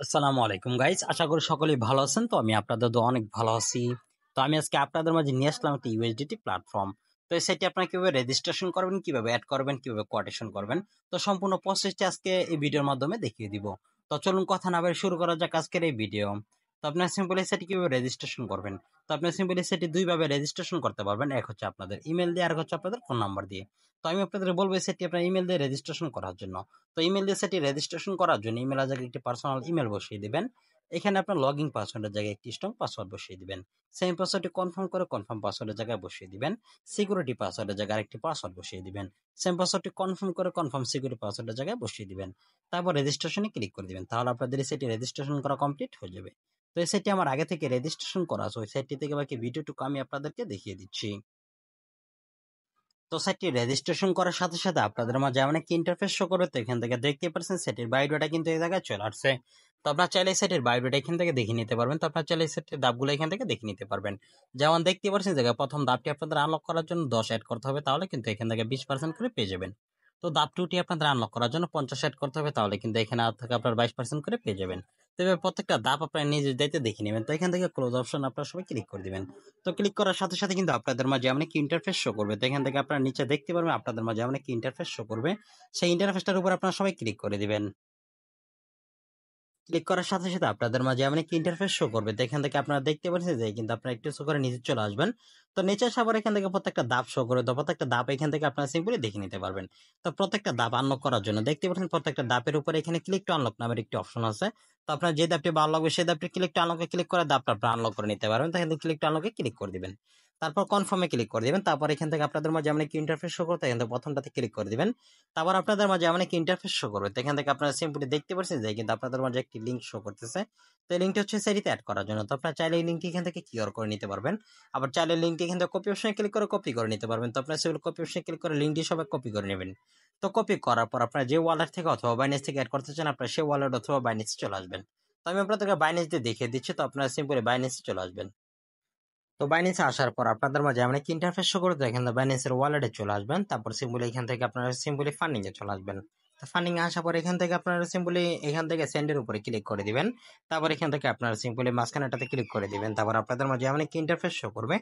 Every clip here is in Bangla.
আসসালামু আলাইকুম গাইস, আশা করি সকলেই ভালো আছেন। তো আমি আপনাদের অনেক ভালো আছি। তো আমি আজকে আপনাদের মাঝে নিয়ে আসলাম একটা ইউএসডিটি প্ল্যাটফর্ম। তো এই সাইটে আপনারা কিভাবে রেজিস্ট্রেশন করবেন, কিভাবে অ্যাড করবেন, কিভাবে কোটেশন করবেন, তো সম্পূর্ণ প্রসেসটি আজকে এই ভিডিওর মাধ্যমে দেখিয়ে দিব। তো চলুন কথা না বলে শুরু করা যাক আজকের এই ভিডিও। তো আপনার সিম্পল এই সাইটে কিভাবে রেজিস্ট্রেশন করবেন। তো আপনার সিম্পল এই সাইটে দুইভাবে রেজিস্ট্রেশন করতে পারবেন, এক হচ্ছে আপনাদের ইমেল দিয়ে, আর হচ্ছে আপনাদের ফোন নাম্বার দিয়ে। তো আমি আপনাদের বলবো এই সাইটটি আপনার ইমেল দিয়ে রেজিস্ট্রেশন করার জন্য। তো ইমেল দিয়ে সেটি রেজিস্ট্রেশন করার জন্য ইমেল জায়গায় একটি পার্সোনাল ইমেল বসিয়ে দিবেন। এখানে আপনার লগইন পাসওয়ার্ডের জায়গায় একটি স্ট্রং পাসওয়ার্ড বসিয়ে দিবেন। সেম পাসওয়ার্ডটি কনফার্ম করে কনফার্ম পাসওয়ার্ডের জায়গায় বসিয়ে দিবেন। সিকিউরিটি পাসওয়ার্ডের জায়গায় আরেকটি পাসওয়ার্ড বসিয়ে দিবেন। সেম পাসওয়ার্ডটি কনফার্ম করে কনফার্ম সিকিউরিটি পাসওয়ার্ডের জায়গায় বসিয়ে দিবেন। তারপর রেজিস্ট্রেশনে ক্লিক করে দিবেন। তাহলে আপনাদের এই সাইটে রেজিস্ট্রেশন করা কমপ্লিট হয়ে যাবে। তো এই সাইটটি আমার আগে থেকে রেজিস্ট্রেশন করা আছে, ওই সাইটটি থেকে বাকি ভিডিওটুকু আমি আপনাদেরকে দেখিয়ে দিচ্ছি। তো সাইটটি রেজিস্ট্রেশন করার সাথে সাথে আপনাদের মাঝে এমন একটা ইন্টারফেস শো করবে। তো এখান থেকে দেখতে পাচ্ছেন সেটির বায়োডাটা কিন্তু এই জায়গায় চলে আসছে। তো আপনার চাইলে এই সাইটের বায়োডাটা এখান থেকে দেখে নিতে পারবেন। তো আপনার চাইলে এই সাইটের ধাপগুলো এখান থেকে দেখে নিতে পারবেন। যেমন দেখতে পাচ্ছেন জায়গায় প্রথম ধাপটি আপনাদের আনলক করার জন্য 10 অ্যাড করতে হবে, তাহলে কিন্তু এখান থেকে 20% করে পেয়ে যাবেন। তো ধাপ 2টি আপনাদের আনলক করার জন্য 50 অ্যাড করতে হবে, তাহলে কিন্তু এখানে আর থেকে আপনার 22% করে পেয়ে যাবেন। তো এবার প্রত্যেকটা ধাপ আপনার নিজের দায়িত্বে দেখে নেবেন। তো এখান থেকে ক্লোজ অপশন আপনার সবাই ক্লিক করে দিবেন। তো ক্লিক করার সাথে সাথে কিন্তু আপনাদের মাঝে এমন একটি ইন্টারফেস শো করবে। তো এখান থেকে আপনারা নিচে দেখতে পারবেন আপনাদের মাঝে এমন একটি ইন্টারফেস শো করবে। সেই ইন্টারফেসটার উপর আপনারা সবাই ক্লিক করে দিবেন। ক্লিক করার সাথে সাথে আপনাদের মাঝে এমন একটি ইন্টারফেস শো করবে। তো এখান থেকে আপনারা দেখতে পাচ্ছেন যে কিন্তু আপনারা একটু করে নিচে চলে আসবেন। তো নিচে আসার পর এখান থেকে প্রত্যেকটা ধাপ শো করে, তো প্রত্যেকটা ধাপ এখান থেকে আপনারা সিম্পলি দেখে নিতে পারবেন। তো প্রত্যেকটা ধাপ আনলক করার জন্য দেখতে পাচ্ছেন প্রত্যেকটা ধাপের উপরে এখানে ক্লিক টু আনলক নামের একটি অপশন আছে। তো আপনার যে ধাপটি ভালো লাগবে সেই ধাপটি ক্লিক টু আনলকে ক্লিক করে ধাপটা আপনারা আনলক করে নিতে পারবেন। তো এখান থেকে ক্লিক টু আনলকে ক্লিক করে দিবেন। তারপর কনফার্মে ক্লিক করে দিবেন। তারপর এখান থেকে আপনাদের মাঝে এমন একটি ইন্টারফেস শো করতে এখান থেকে প্রথমটাতে ক্লিক করে দিবেন। তারপর আপনাদের মাঝে এমন একটি ইন্টারফেস শো করবে। তো এখান থেকে আপনারা সিম্পলি দেখতে পাচ্ছেন যে কিন্তু আপনাদের মাঝে একটি লিঙ্ক শো করতেছে। তো এই লিঙ্কটা হচ্ছে সেটিতে অ্যাড করার জন্য। তো আপনারা চাইলে এই লিঙ্কটি এখান থেকে কিওর করে নিতে পারবেন। আবার চাইলে লিঙ্কটি এখান থেকে কপি অপশনে ক্লিক করে কপি করে নিতে পারবেন। তো আপনারা সেগুলো কপি অপশনে ক্লিক করে লিঙ্কটি সবাই কপি করে নেবেন। তো কপি করার পর আপনারা যে ওয়ালেট থেকে অথবা বাইন্যান্স থেকে অ্যাড করতে চান আপনারা সেই ওয়ালেট অথবা বাইন্যান্সে চলে আসবেন। তো আমি আপনাদেরকে বাইন্যান্স দিয়ে দেখিয়ে দিচ্ছি। তো আপনারা সিম্পলি বাইন্যান্সে চলে আসবেন। তো বাইন্যান্সে আসার পর আপনাদের মাঝে এমন একটি ইন্টারফেস শো করতে এখান থেকে বাইন্যান্সের ওয়ালেটে চলে আসবেন। তারপর সিম্পলি এখান থেকে আপনারা সিম্পলি ফান্ডিং এ চলে আসবেন। তো ফান্ডিং এ আসার পর এখান থেকে আপনারা সিম্পলি এখান থেকে সেন্ডের উপরে ক্লিক করে দিবেন। তারপর এখান থেকে আপনারা সিম্পলি মাঝখানেটাতে ক্লিক করে দিবেন। তারপর আপনাদের মাঝে এমন একটি ইন্টারফেস শো করবে।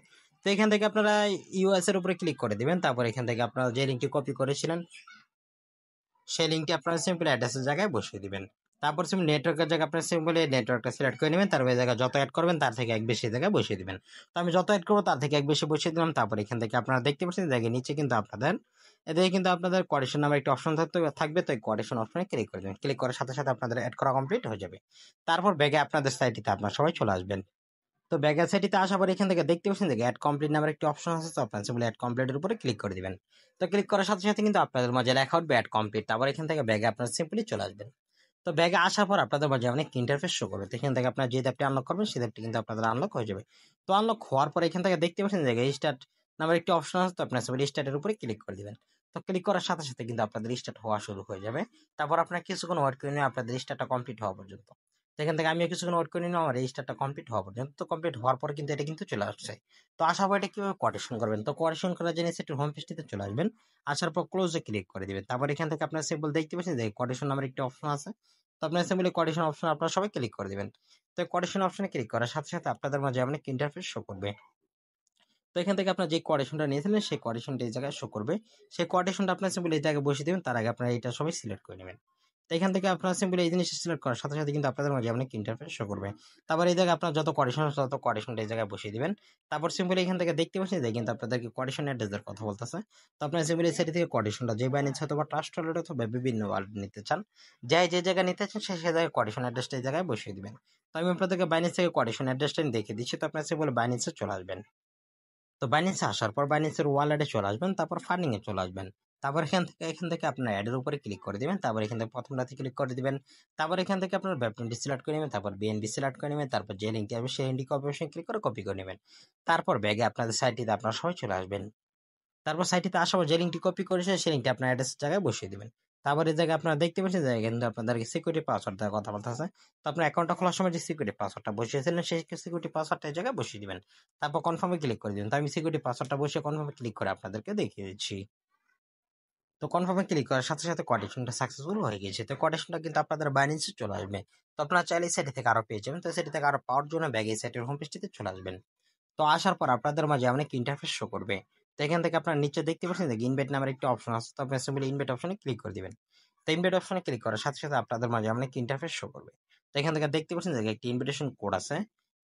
তো এখান থেকে আপনারা ইউএস এর উপরে ক্লিক করে দিবেন। তারপর এখান থেকে আপনারা যে লিঙ্কটি কপি করেছিলেন সেই লিঙ্কটি আপনারা সিম্পলি অ্যাড্রেসের জায়গায় বসিয়ে দিবেন। তারপর সিম্পলি নেটওয়ার্কের জায়গায় আপনারা সিম্পলি নেটওয়ার্কটা সিলেক্ট করে নেবেন। তারপর এই জায়গায় যত অ্যাড করবেন তার থেকে এক বেশি জায়গায় বসিয়ে দিবেন। তো আমি যত অ্যাড করবো তার থেকে এক বেশি বসিয়ে দিলাম। তারপর এখান থেকে আপনারা দেখতে পাচ্ছেন জায়গায় নিচে কিন্তু আপনাদের এদিকে কিন্তু আপনাদের কোটেশন নামের একটা অপশন থাকবে। তো এই কোটেশন অপশনে ক্লিক করে দেবেন। ক্লিক করার সাথে সাথে আপনাদের অ্যাড করা কমপ্লিট হয়ে যাবে। তারপর ব্যাগে আপনাদের সাইটটিতে আপনারা সবাই চলে আসবেন। তো ব্যাকের সাইটটিতে আসার পর এখান থেকে দেখতে পাচ্ছেন যে অ্যাড কমপ্লিট নামের একটি অপশন আছে। তো আপনারা সিম্পলি অ্যাড কমপ্লিটের উপরে ক্লিক করে দিবেন। তো ক্লিক করার সাথে সাথে কিন্তু আপনাদের মাঝে লেখা উঠবে অ্যাড কমপ্লিট। তারপর এখান থেকে ব্যাগে আপনারা সিম্পলি চলে আসবেন। তো ব্যাগে আসার পর আপনাদের মাঝে অনেক ইন্টারফেস শো করবে। তো এখান থেকে আপনারা যে অ্যাপটি আনলক করবেন সেই অ্যাপটি কিন্তু আপনাদের আনলক হয়ে যাবে। তো আনলক হওয়ার পর এখান থেকে দেখতে পাচ্ছেন যে স্টার্ট নামের একটি অপশন আছে। তো আপনারা সিম্পলি স্টার্টের উপরে ক্লিক করে দিবেন। তো ক্লিক করার সাথে সাথে কিন্তু আপনাদের স্টার্ট হওয়া শুরু হয়ে যাবে। তারপর আপনারা কিছুক্ষণ ওয়েট করে নিয়ে আপনাদের স্টার্টটা কমপ্লিট হওয়া পর্যন্ত। তো এখান থেকে আমিও কিছুক্ষণ ওয়েট করে নিলাম আমার রেজিস্টারটা কমপ্লিট হওয়া পর্যন্ত। তো কমপ্লিট হওয়ার পর কিন্তু এটা কিন্তু চলে আসছে। তো আসার পর এটা কিভাবে কোটেশন করবেন। তো কোটেশন করার জন্য সেটি হোম পেজটিতে চলে আসবেন। আসার পর ক্লোজে ক্লিক করে দিবেন। তারপর এখান থেকে আপনার সিম্পল দেখতে পাচ্ছেন যে কোটেশন নামের একটি অপশন আছে। তো আপনার সিম্পলি কোটেশন অপশন আপনারা সবাই ক্লিক করে দিবেন। তো কোটেশন অপশনে ক্লিক করার সাথে সাথে আপনাদের মাঝে অনেক ইন্টারফেস শো করবে। তো এখান থেকে আপনার যে কোটেশনটা নিয়েছিলেন সেই কোটেশনটা এই জায়গায় শো করবে। সেই কোটেশনটা আপনার সিম্পলি এই জায়গায় বসিয়ে দিবেন। তার আগে আপনারা এটা সবাই সিলেক্ট করে নেবেন। তো এখান থেকে আপনারা সিম্পলি এই জিনিসটা সিলেক্ট করার সাথে সাথে কিন্তু আপনাদের মাঝে অনেক ইন্টারফেস শো করবে। তারপর এই জায়গায় আপনার যত কোটেশন আছে তত কোটেশনটা এই জায়গায় বসিয়ে দিবেন। তারপর সিম্পলি এখান থেকে দেখতে পাচ্ছেন যে কিন্তু আপনাদেরকে কোটেশন অ্যাড্রেসের কথা বলতেছে। তো আপনারা সিম্পলি সেটি থেকে কোটেশনটা যে বাইন্যান্স অথবা ট্রাস্ট ওয়ালেট অথবা বিভিন্ন ওয়ালেট নিতে চান, যে জায়গায় নিতে চান সে জায়গায় কোটেশন অ্যাড্রেসটা এই জায়গায় বসিয়ে দিবেন। তো আমি আপনাদেরকে বাইন্যান্স থেকে কোটেশন অ্যাড্রেসটা দেখিয়ে দিচ্ছি। তো আপনারা সিম্পলি বাইন্যান্সে চলে আসবেন। তো বাইন্যান্সে আসার পর বাইন্যান্সের ওয়ালেটে চলে আসবেন। তারপর ফান্ডিং এ চলে আসবেন। তারপর এখান থেকে আপনার অ্যাড এর উপরে ক্লিক করে দিবেন। তারপর এখান থেকে প্রথমটাতে ক্লিক করে দিবেন। তারপর এখান থেকে আপনার ব্যাপটিনটি সিলেক্ট করে নেবেন। তারপর বিএনবি সিলেক্ট করে নেবেন। তারপর যে লিঙ্কটি আসবে সেই লিঙ্কটি কপি অপশনে ক্লিক করে কপি করে নেবেন। তারপর ব্যাগে আপনাদের সাইটটিতে আপনারা সবাই চলে আসবেন। তারপর সাইটটিতে আসার পর যে লিঙ্কটি কপি করেছে সেই লিঙ্কটি আপনার অ্যাড্রেস জায়গায় বসিয়ে দিবেন। তারপর এই জায়গায় আপনারা দেখতে পাচ্ছেন যে কিন্তু আপনাদেরকে সিকিউরিটি পাসওয়ার্ড দেওয়ার কথা বলতে আছে। তো আপনার অ্যাকাউন্টটা খোলার সময় যে সিকিউরিটি পাসওয়ার্ডটা বসিয়েছিলেন সেই সিকিউরিটি পাসওয়ার্ডটা এই জায়গায় বসিয়ে দিবেন। তারপর কনফার্মে ক্লিক করে দিবেন। তো আমি সিকিউরিটি পাসওয়ার্ডটা বসিয়ে কনফার্মে ক্লিক করে আপনাদেরকে দেখিয়ে দিচ্ছি। তো কনফার্মে ক্লিক করার সাথে সাথে কোটেশনটা সাকসেসফুল হয়ে গেছে। তো কোটেশনটা কিন্তু আপনাদের বাইন্যান্সে চলে আসবে। তো আপনারা চাইলে এই সাইট থেকে আরো পেয়ে যাবেন। তো সেটি থেকে আরো পাওয়ার জন্য ব্যাক এই সাইটের হোম পেজটিতে চলে আসবেন। তো আসার পর আপনাদের মাঝে এমন একটি ইন্টারফেস শো করবে। তো এখান থেকে আপনারা নিচে দেখতে পাচ্ছেন যে ইনভাইট নামের একটি অপশন আছে। তো আপনারা সিম্পলি ইনভাইট অপশনে ক্লিক করে দিবেন। তো ইনভাইট অপশনে ক্লিক করার সাথে সাথে আপনাদের মাঝে এমন একটি ইন্টারফেস শো করবে। তো এখান থেকে দেখতে পাচ্ছেন যে একটি ইনভিটেশন কোড আছে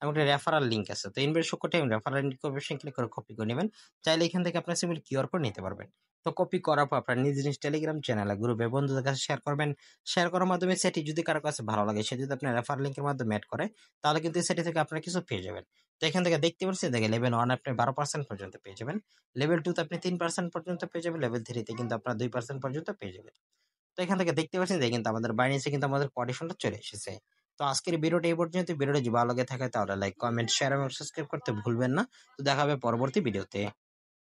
এবং একটা রেফারাল লিঙ্ক আছে। তো ইনভিটেশন কোডটা এবং রেফারাল লিঙ্ক অপশন ক্লিক করে কপি করে নেবেন। চাইলে এখান থেকে আপনারা সিম্পলি কিউআর কোড নিতে পারবেন। তো কপি করার পর আপনার নিজ নিজ টেলিগ্রাম চ্যানেলে গ্রুপে বন্ধুদের কাছে শেয়ার করবেন। শেয়ার করার মাধ্যমে সেটি যদি কারো কাছে ভালো লাগে সে যদি আপনার রেফার লিঙ্কের মাধ্যমে অ্যাড করে তাহলে কিন্তু সেটি থেকে আপনারা কিছু পেয়ে যাবেন। তো এখান থেকে দেখতে পাচ্ছেন দেখে লেভেল 1 আপনি 12% পর্যন্ত পেয়ে যাবেন। লেভেল 2 তে আপনি 3% পর্যন্ত পেয়ে যাবেন। লেভেল 3 তে কিন্তু আপনারা 2% পর্যন্ত পেয়ে যাবেন। তো এখান থেকে দেখতে পাচ্ছেন যে কিন্তু আমাদের বাইন্যান্সে কিন্তু আমাদের কোটেশনটা চলে এসেছে। তো আজকের ভিডিওটা এই পর্যন্ত। ভিডিওটা যদি ভালো লেগে থাকে তাহলে লাইক, কমেন্ট, শেয়ার এবং সাবস্ক্রাইব করতে ভুলবেন না। তো দেখা হবে পরবর্তী ভিডিওতে।